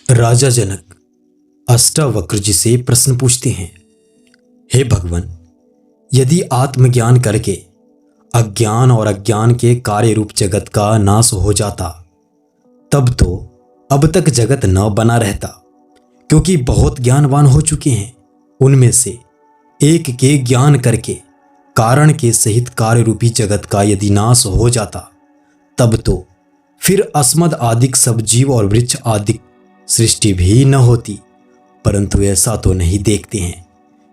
राजा जनक अष्टावक्र जी से प्रश्न पूछते हैं, हे भगवान, यदि आत्मज्ञान करके अज्ञान और अज्ञान के कार्य रूप जगत का नाश हो जाता, तब तो अब तक जगत न बना रहता, क्योंकि बहुत ज्ञानवान हो चुके हैं। उनमें से एक के ज्ञान करके कारण के सहित कार्य रूपी जगत का यदि नाश हो जाता, तब तो फिर अस्मद आदिक सब जीव और वृक्ष आदिक सृष्टि भी न होती। परंतु ऐसा तो नहीं देखते हैं,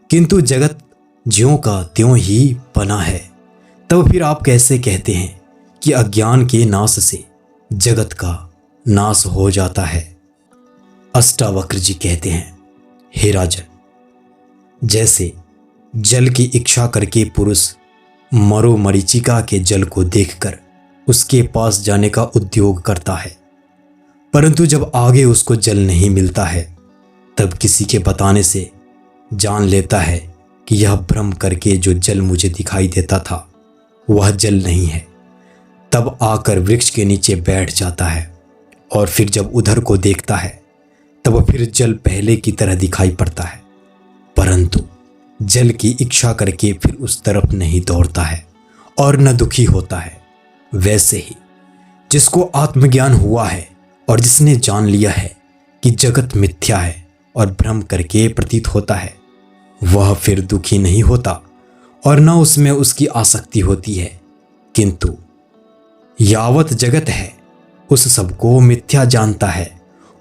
किंतु जगत ज्यों का त्यों ही बना है। तब फिर आप कैसे कहते हैं कि अज्ञान के नाश से जगत का नाश हो जाता है? अष्टावक्र जी कहते हैं, हे राजन, जैसे जल की इच्छा करके पुरुष मरो मरीचिका के जल को देखकर उसके पास जाने का उद्योग करता है, परंतु जब आगे उसको जल नहीं मिलता है, तब किसी के बताने से जान लेता है कि यह भ्रम करके जो जल मुझे दिखाई देता था वह जल नहीं है। तब आकर वृक्ष के नीचे बैठ जाता है और फिर जब उधर को देखता है तब फिर जल पहले की तरह दिखाई पड़ता है, परंतु जल की इच्छा करके फिर उस तरफ नहीं दौड़ता है और न दुखी होता है। वैसे ही जिसको आत्मज्ञान हुआ है और जिसने जान लिया है कि जगत मिथ्या है और भ्रम करके प्रतीत होता है, वह फिर दुखी नहीं होता और न उसमें उसकी आसक्ति होती है, किंतु यावत जगत है उस सबको मिथ्या जानता है।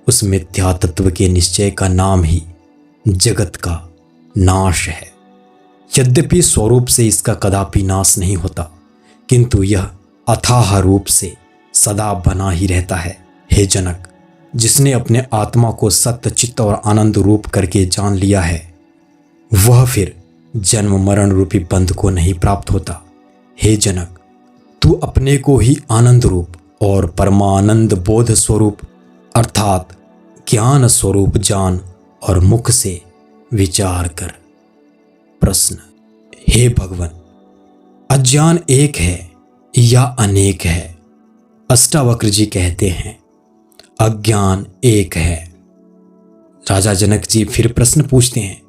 उस मिथ्या तत्व के निश्चय का नाम ही जगत का नाश है। यद्यपि स्वरूप से इसका कदापि नाश नहीं होता, किंतु यह अथाह रूप से सदा बना ही रहता है। हे जनक, जिसने अपने आत्मा को सत्य चित्त और आनंद रूप करके जान लिया है, वह फिर जन्म मरण रूपी बंध को नहीं प्राप्त होता। हे जनक, तू अपने को ही आनंद रूप और परमानंद बोध स्वरूप अर्थात ज्ञान स्वरूप जान और मुख से विचार कर। प्रश्न, हे भगवान, अज्ञान एक है या अनेक है? अष्टावक्र जी कहते हैं, अज्ञान एक है। राजा जनक जी फिर प्रश्न पूछते हैं,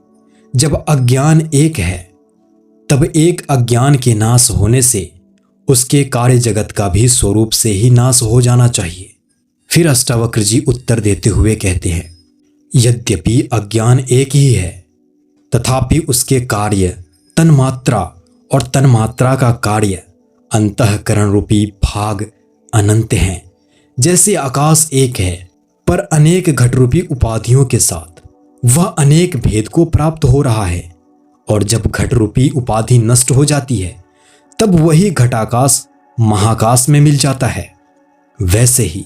जब अज्ञान एक है तब एक अज्ञान के नाश होने से उसके कार्य जगत का भी स्वरूप से ही नाश हो जाना चाहिए। फिर अष्टावक्र जी उत्तर देते हुए कहते हैं, यद्यपि अज्ञान एक ही है, तथापि उसके कार्य तन्मात्रा और तन्मात्रा का कार्य अंतःकरण रूपी भाग अनंत हैं। जैसे आकाश एक है पर अनेक घट रूपी उपाधियों के साथ वह अनेक भेद को प्राप्त हो रहा है, और जब घट रूपी उपाधि नष्ट हो जाती है तब वही घटाकाश महाकाश में मिल जाता है। वैसे ही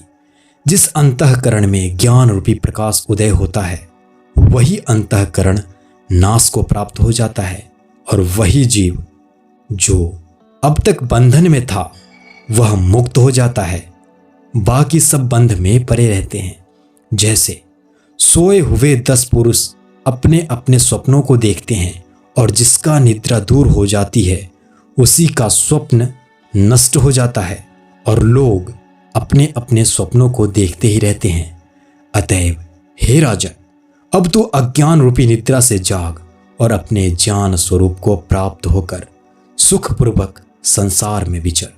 जिस अंतःकरण में ज्ञान रूपी प्रकाश उदय होता है, वही अंतःकरण नाश को प्राप्त हो जाता है, और वही जीव जो अब तक बंधन में था वह मुक्त हो जाता है। बाकी सब बंध में पड़े रहते हैं। जैसे सोए हुए 10 पुरुष अपने अपने स्वप्नों को देखते हैं, और जिसका निद्रा दूर हो जाती है उसी का स्वप्न नष्ट हो जाता है, और लोग अपने अपने स्वप्नों को देखते ही रहते हैं। अतएव हे राजा, अब तू अज्ञान रूपी निद्रा से जाग और अपने ज्ञान स्वरूप को प्राप्त होकर सुखपूर्वक संसार में विचर।